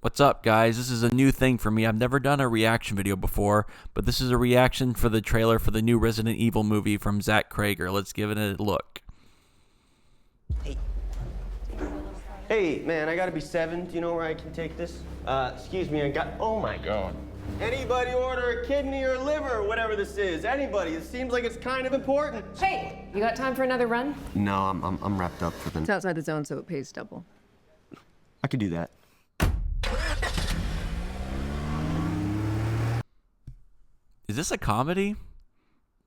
What's up, guys? This is a new thing for me. I've never done a reaction video before, but this is a reaction for the trailer for the new Resident Evil movie from Cregger. Let's give it a look. Hey, man, I gotta be 7. Do you know where I can take this? Excuse me, oh my God. Anybody order a kidney or liver or whatever this is? Anybody. It seems like it's kind of important. Hey, you got time for another run? No, I'm wrapped up for the... It's outside the zone, so it pays double. I could do that. Is this a comedy?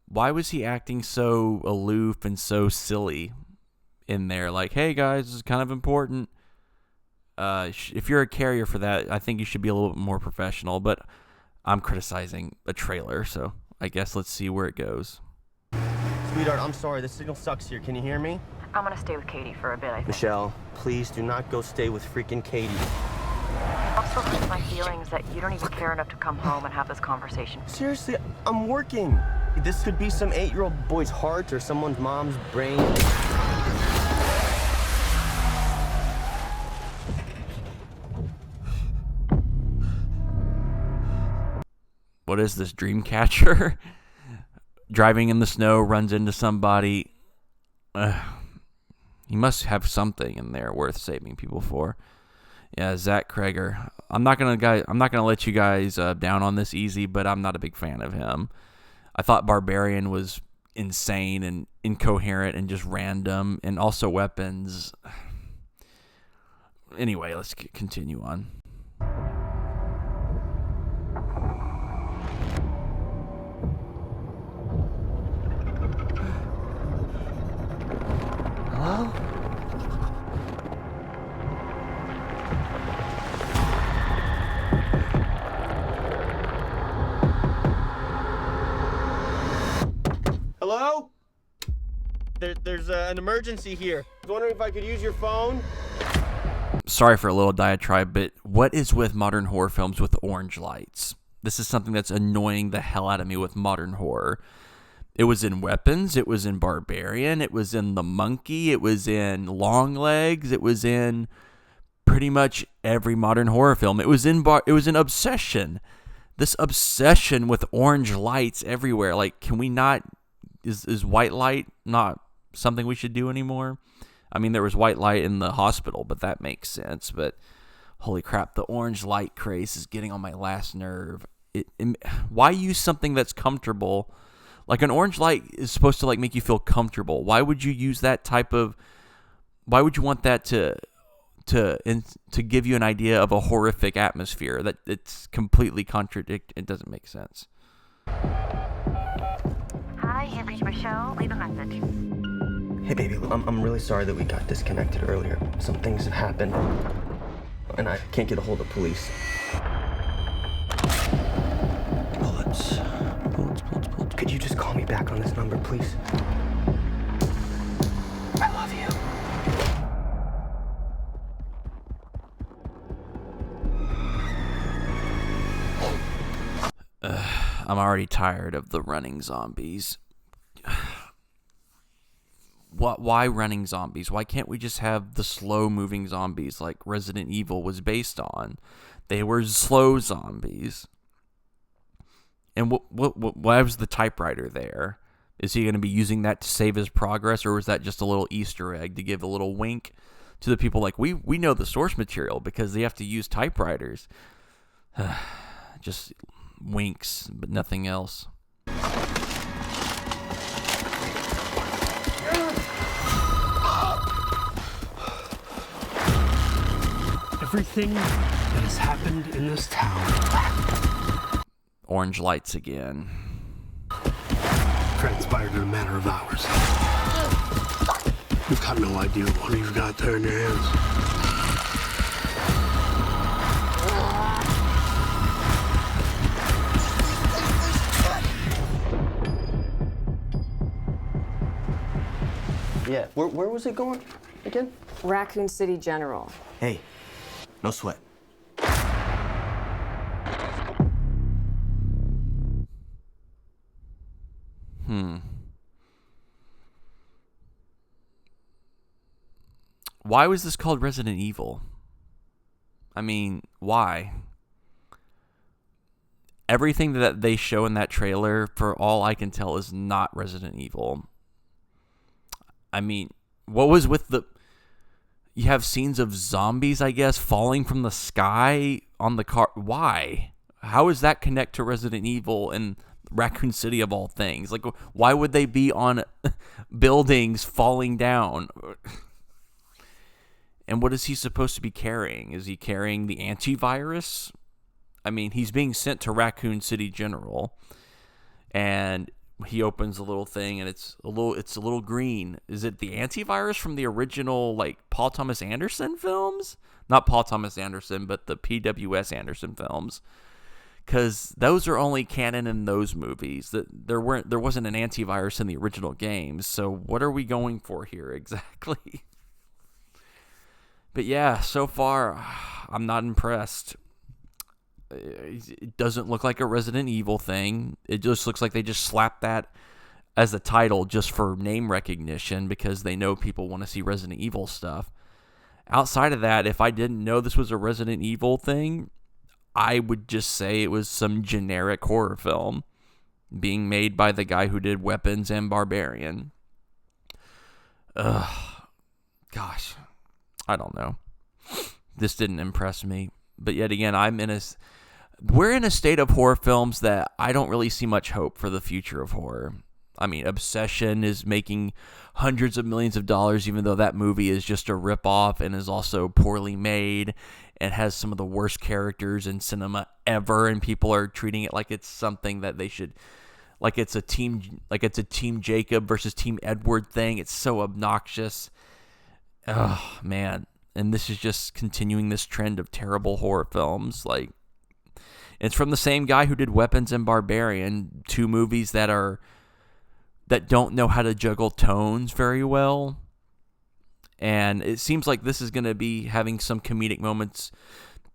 Why was he acting so aloof and so silly in there? Like, hey guys, this is kind of important. If you're a carrier for that, I think you should be a little bit more professional, but I'm criticizing a trailer, so I guess let's see where it goes. Sweetheart, I'm sorry, the signal sucks here. Can you hear me? I'm gonna stay with Katie for a bit, I think. Michelle, please do not go stay with freaking Katie. I'm still hurt my feelings that you don't even care enough to come home and have this conversation. Seriously, I'm working. This could be some 8-year-old boy's heart or someone's mom's brain. What is this, Dreamcatcher? Driving in the snow, runs into somebody. He must have something in there worth saving people for. Yeah, Cregger. I'm not gonna let you guys down on this easy, but I'm not a big fan of him. I thought Barbarian was insane and incoherent and just random, and also weapons. Anyway, let's continue on. Hello? Hello? There's an emergency here. I was wondering if I could use your phone? Sorry for a little diatribe, but what is with modern horror films with orange lights? This is something that's annoying the hell out of me with modern horror. It was in Weapons, it was in Barbarian, it was in The Monkey, it was in Longlegs, it was in pretty much every modern horror film. It was in Obsession. This obsession with orange lights everywhere. Like, can we not... Is white light not something we should do anymore? I mean, there was white light in the hospital, but that makes sense. But holy crap, the orange light craze is getting on my last nerve. Why use something that's comfortable? Like, an orange light is supposed to, like, make you feel comfortable. Why would you use that type of... Why would you want that to give you an idea of a horrific atmosphere? That it's completely contradict. It doesn't make sense. Hi, you've reached Michelle. Leave a message. Hey, baby, I'm really sorry that we got disconnected earlier. Some things have happened, and I can't get a hold of police. Bullets. Could you just call me back on this number, please? I love you. I'm already tired of the running zombies. Why running zombies? Why can't we just have the slow-moving zombies like Resident Evil was based on? They were slow zombies. And why was the typewriter there? Is he going to be using that to save his progress, or was that just a little Easter egg to give a little wink to the people like, we know the source material because they have to use typewriters? Just winks, but nothing else. Everything that has happened in this town. Orange lights again. Transpired in a matter of hours. You've got no idea what you've got there in your hands. Yeah, where was it going again? Raccoon City General. Hey, no sweat. Why was this called Resident Evil? I mean, why? Everything that they show in that trailer, for all I can tell, is not Resident Evil. I mean, what was with the... You have scenes of zombies, I guess, falling from the sky on the car. Why? How does that connect to Resident Evil and Raccoon City of all things? Like, why would they be on buildings falling down? And what is he supposed to be carrying? Is he carrying the antivirus? I mean, he's being sent to Raccoon City General, and he opens a little thing, and it's a little green. Is it the antivirus from the original, like, Paul Thomas Anderson films? Not Paul Thomas Anderson, but the PWS Anderson films, because those are only canon in those movies. That there wasn't an antivirus in the original games. So what are we going for here exactly? But yeah, so far I'm not impressed. It doesn't look like a Resident Evil thing. It just looks like they just slapped that as the title just for name recognition because they know people want to see Resident Evil stuff. Outside of that, if I didn't know this was a Resident Evil thing, I would just say it was some generic horror film being made by the guy who did Weapons and Barbarian. Ugh. Gosh. I don't know. This didn't impress me. But yet again, we're in a state of horror films that I don't really see much hope for the future of horror. I mean, Obsession is making hundreds of millions of dollars, even though that movie is just a ripoff and is also poorly made and has some of the worst characters in cinema ever, and people are treating it like it's something that they should, like it's a team Jacob versus Team Edward thing. It's so obnoxious. Oh man. And this is just continuing this trend of terrible horror films. Like, it's from the same guy who did Weapons and Barbarian, two movies that don't know how to juggle tones very well. And it seems like this is going to be having some comedic moments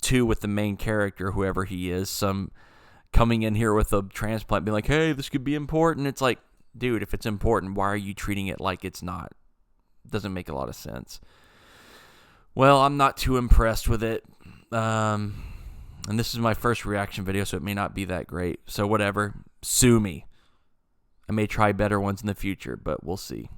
too with the main character, whoever he is, some coming in here with a transplant being like, hey, this could be important. It's like, dude, if it's important, why are you treating it like it's not? It doesn't make a lot of sense. Well, I'm not too impressed with it. And this is my first reaction video, so it may not be that great. So whatever. Sue me. I may try better ones in the future, but we'll see.